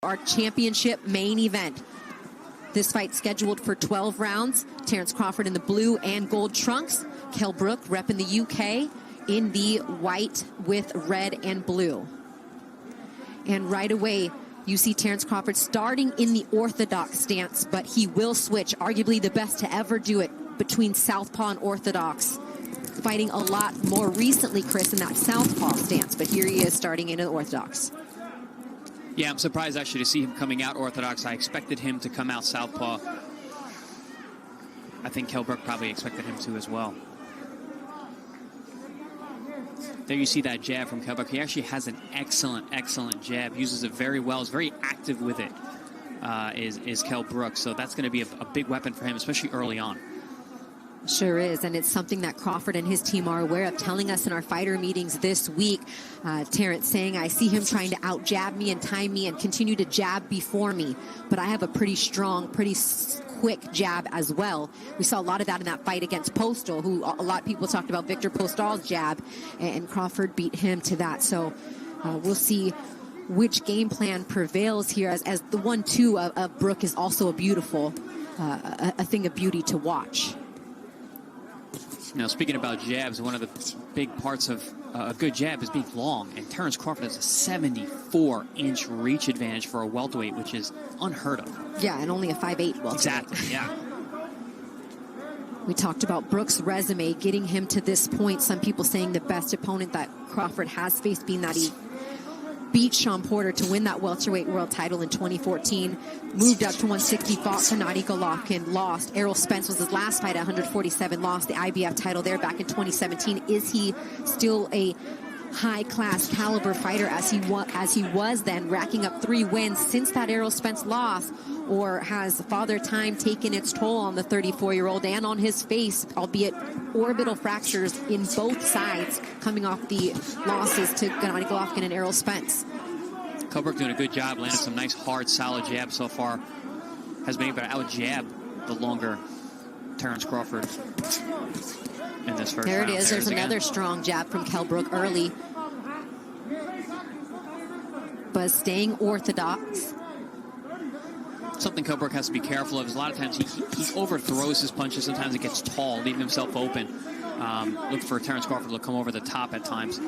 our championship main event. This fight scheduled for 12 rounds. Terence Crawford in the blue and gold trunks. Kell Brook repping the UK in the white with red and blue. And right away, you see Terence Crawford starting in the orthodox stance, but he will switch, arguably the best to ever do it, between southpaw and orthodox. Fighting a lot more recently, Chris, in that southpaw stance, but here he is starting in the orthodox. Yeah, I'm surprised actually to see him coming out orthodox. I expected him to come out southpaw. I think Kell Brook probably expected him to as well. There you see that jab from Kell Brook. He actually has an excellent, excellent jab. Uses it very well. Is very active with it, is Kell Brook. So that's going to be a big weapon for him, especially early on. Sure is, and it's something that Crawford and his team are aware of, telling us in our fighter meetings this week. Terence saying, I see him trying to out-jab me and time me and continue to jab before me, but I have a pretty strong, pretty quick jab as well. We saw a lot of that in that fight against Postal, who a lot of people talked about Victor Postal's jab, and Crawford beat him to that. So we'll see which game plan prevails here, as the 1-2 of Brook is also a beautiful, a thing of beauty to watch. Now, speaking about jabs, one of the big parts of a good jab is being long, and Terence Crawford has a 74-inch reach advantage for a welterweight, which is unheard of. Yeah, and only a 5'8" welterweight. Exactly, yeah. We talked about Brook's resume, getting him to this point. Some people saying the best opponent that Crawford has faced, being that he beat Sean Porter to win that welterweight world title in 2014. Moved up to 160, fought Gennady Golovkin, lost. Errol Spence was his last fight at 147, lost the IBF title there back in 2017. Is he still a high-class caliber fighter as he was then, racking up 3 wins since that Errol Spence loss? Or has Father Time taken its toll on the 34-year-old and on his face, albeit orbital fractures in both sides, coming off the losses to Gennady Golovkin and Errol Spence? Kell Brook doing a good job, landing some nice, hard, solid jabs so far. Has been able to out-jab the longer Terence Crawford in this first round. There it is. There's another strong jab from Kell Brook early. But staying orthodox. Something Kell Brook has to be careful of is a lot of times he overthrows his punches. Sometimes it gets tall, leaving himself open. Look for Terence Crawford to come over the top at times.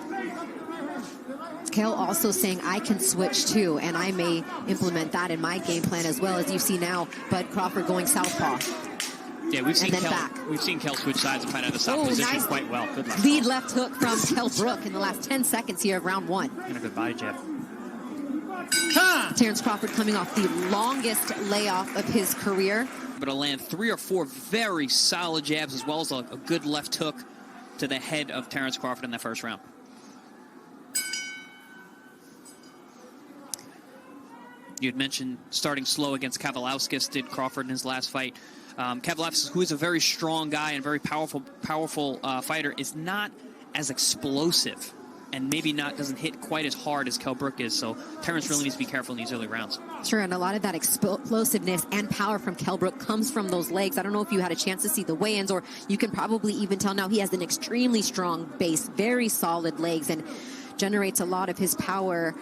Kell also saying, I can switch too, and I may implement that in my game plan as well. As you see now, Bud Crawford going southpaw. Yeah, we've seen Kell switch sides and find out the south position nice quite well. Good luck. Lead left hook from Kell Brook in the last 10 seconds here of round 1. And a good body jab. Terence Crawford coming off the longest layoff of his career. But he'll land 3 or 4 very solid jabs, as well as a good left hook to the head of Terence Crawford in that first round. You had mentioned starting slow against Kavaliauskas, did Crawford in his last fight. Kavaliauskas, who is a very strong guy and very powerful fighter, is not as explosive and maybe doesn't hit quite as hard as Kell Brook is. So Terence really needs to be careful in these early rounds. Sure, and a lot of that explosiveness and power from Kell Brook comes from those legs. I don't know if you had a chance to see the weigh-ins, or you can probably even tell now he has an extremely strong base, very solid legs, and generates a lot of his power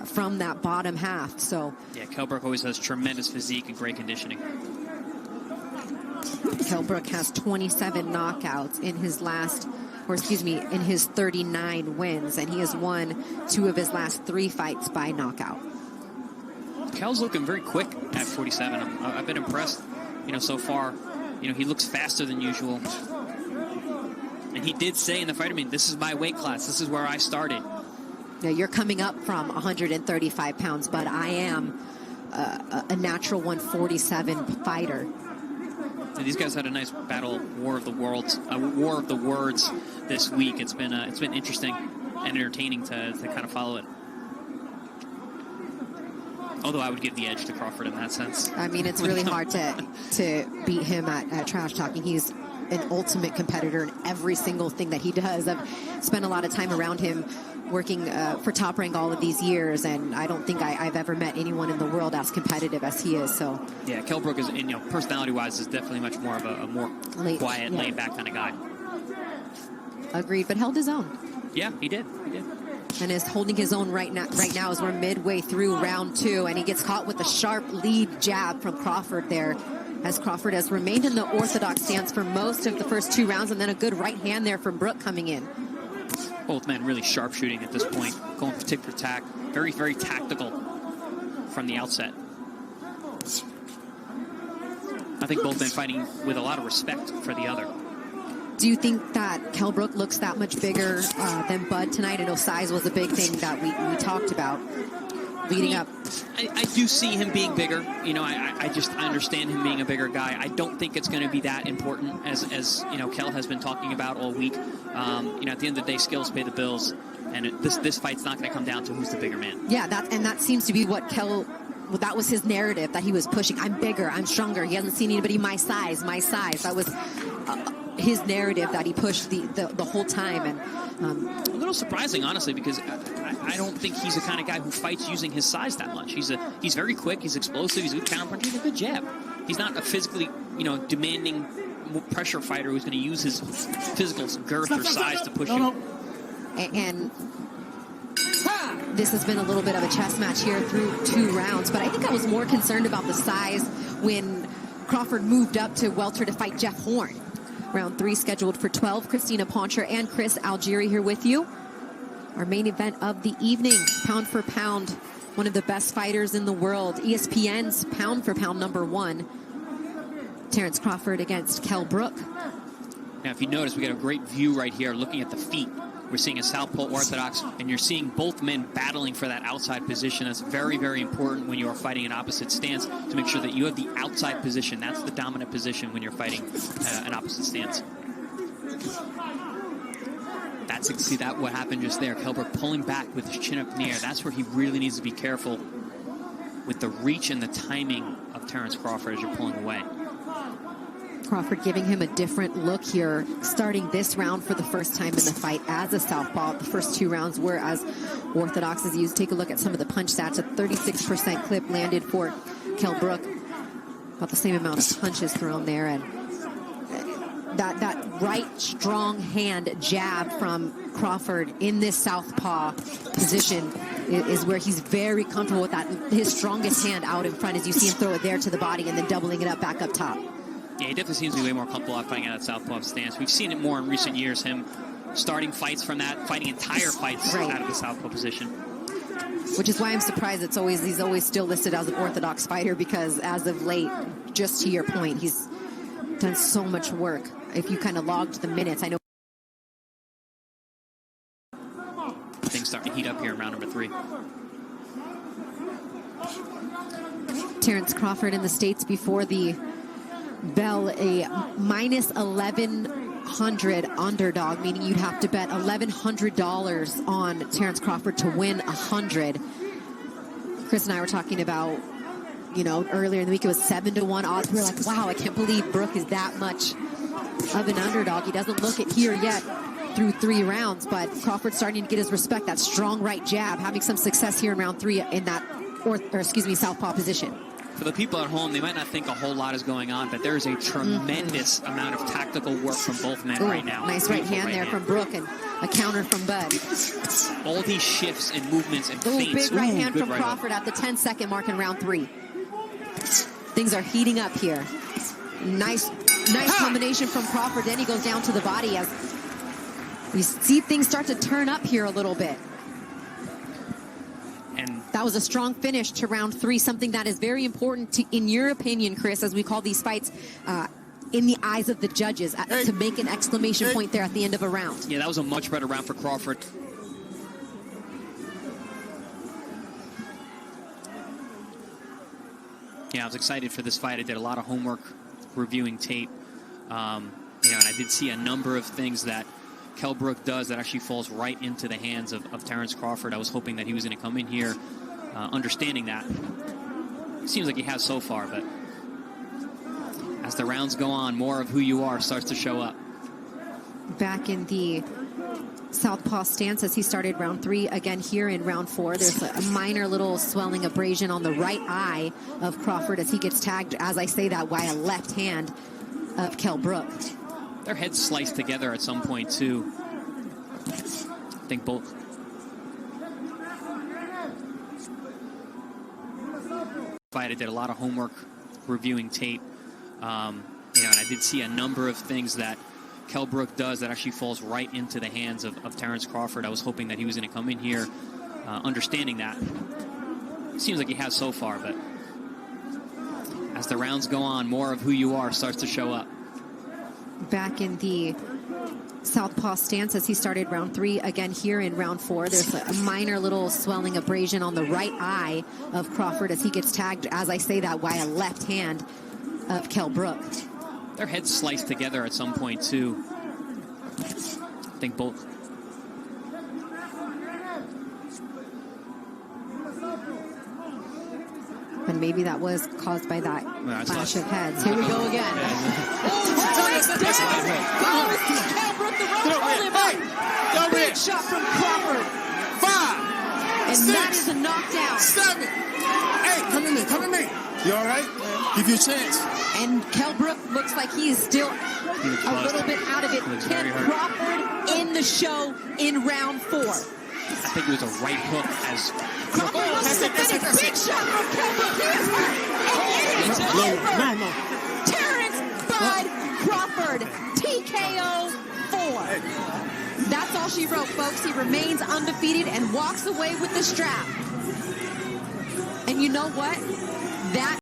from that bottom half. So yeah, Kell Brook always has tremendous physique and great conditioning. Kell Brook has 27 knockouts in his in his 39 wins, and he has won 2 of his last 3 fights by knockout. Kell's looking very quick at 47. I've been impressed, so far. He looks faster than usual. And he did say in the fight, this is my weight class. This is where I started. Now, you're coming up from 135 pounds, but I am a natural 147 fighter. And these guys had a nice battle, war of the words this week. It's been interesting and entertaining to kind of follow it. Although I would give the edge to Crawford in that sense. It's really hard to beat him at trash talking. He's an ultimate competitor in every single thing that he does. I've spent a lot of time around him working for Top Rank all of these years, and I don't think I've ever met anyone in the world as competitive as he is. So yeah, Kell Brook is, personality-wise, is definitely much more of a more quiet, laid-back kind of guy. Agreed, but held his own. Yeah, he did. and is holding his own right now as we're midway through round 2, and he gets caught with a sharp lead jab from Crouford there, as Crouford has remained in the orthodox stance for most of the first 2 rounds, and then a good right hand there from Brook coming in. Both men really sharp shooting at this point, going for tick for tack, very, very tactical from the outset. I think both men fighting with a lot of respect for the other. Do you think that Kell Brook looks that much bigger than Bud tonight? I know size was a big thing that we talked about leading up. I do see him being bigger. You know, I understand him being a bigger guy. I don't think it's going to be that important as you know, Kell has been talking about all week. You know, at the end of the day, skills pay the bills, and this fight's not going to come down to who's the bigger man. Yeah, that seems to be what Kell. Well, that was his narrative that he was pushing. I'm bigger, I'm stronger. He hasn't seen anybody my size. That was his narrative that he pushed the whole time. And a little surprising, honestly, because I don't think he's the kind of guy who fights using his size that much. He's very quick, he's explosive, he's a good counterpuncher, he's a good jab. He's not a physically, you know, demanding pressure fighter who's going to use his physical girth or size to push you. And this has been a little bit of a chess match here through 2 rounds, but I think I was more concerned about the size when Crouford moved up to welter to fight Jeff Horn. Round 3 scheduled for 12. Christina Poncher and Chris Algieri here with you. Our main event of the evening, pound for pound, one of the best fighters in the world. ESPN's pound for pound #1. Terence Crouford against Kell Brook. Now, if you notice, we got a great view right here looking at the feet. We're seeing a southpaw orthodox, and you're seeing both men battling for that outside position. That's very, very important when you are fighting an opposite stance, to make sure that you have the outside position. That's the dominant position when you're fighting an opposite stance. See that what happened just there. Kell Brook pulling back with his chin up in the air. That's where he really needs to be careful with the reach and the timing of Terence Crouford as you're pulling away. Crouford giving him a different look here, starting this round for the first time in the fight as a southpaw. The first 2 rounds were as orthodox as used. Take a look at some of the punch stats. A 36% clip landed for Kell Brook. About the same amount of punches thrown there. And that right strong hand jab from Crouford in this southpaw position is where he's very comfortable with that. His strongest hand out in front, as you see him throw it there to the body and then doubling it up back up top. Yeah, he definitely seems to be way more comfortable out fighting out of southpaw stance. We've seen it more in recent years, him starting fights from that, fighting entire fights out of the southpaw position. Which is why I'm surprised he's always still listed as an orthodox fighter, because as of late, just to your point, he's done so much work. If you kind of logged the minutes, I know things starting to heat up here in round number 3. Terence Crouford in the States before the bell, a minus 1,100 underdog, meaning you'd have to bet $1,100 on Terence Crouford to win 100. Chris and I were talking about, you know, earlier in the week it was 7-1 odds. We were like, wow, I can't believe Brook is that much of an underdog. He doesn't look it here yet through 3 rounds, but Crawford's starting to get his respect. That strong right jab, having some success here in round 3 in that, southpaw position. For the people at home, they might not think a whole lot is going on, but there is a tremendous amount of tactical work from both men right now. Nice right hand there from Brook and a counter from Bud. All these shifts and movements and feints. Big right hand from Crouford at the 10-second mark in round 3. Things are heating up here. Nice combination from Crouford. Then he goes down to the body as we see things start to turn up here a little bit. And that was a strong finish to round 3, something that is very important in your opinion, Chris, as we call these fights in the eyes of the judges, to make an exclamation point there at the end of a round. Yeah, that was a much better round for Crouford. Yeah, I was excited for this fight. I did a lot of homework reviewing tape. You know, and I did see a number of things that Kell Brook does that actually falls right into the hands of Terence Crouford. I was hoping that he was going to come in here understanding that. It seems like he has so far, but as the rounds go on, more of who you are starts to show up. Back in the southpaw stance as he started round 3 again here in round 4. There's a minor little swelling abrasion on the right eye of Crouford as he gets tagged, as I say that, by a left hand of Kell Brook. Their heads sliced together at some point too. I think both fight. I did a lot of homework reviewing tape. And I did see a number of things that Kell Brook does that actually falls right into the hands of Terence Crawford. I was hoping that he was going to come in here understanding that. Seems like he has so far, but as the rounds go on, more of who you are starts to show up. Back in the southpaw stance as he started round 3. Again, here in round 4, there's a minor little swelling abrasion on the right eye of Crawford as he gets tagged, as I say that, by a left hand of Kell Brook. Their heads sliced together at some point, too. I think both. And maybe that was caused by that clash of heads. Here we go again. Kell Brook, the rope. Big shot from Crawford. 5, and 6, that is a knockdown. 7, 8. Come to me. Come to me. You all right? Give you a chance. And Kell Brook looks like he is still a little bit out of it. Ken Crawford in the show in round 4. I think it was a right hook as Crawford looks to finish. Big shot from Kell Brook. He is hurt. And it is over. No. Terence Bud Crawford. TKO 4. That's all she wrote, folks. He remains undefeated and walks away with the strap. And you know what? That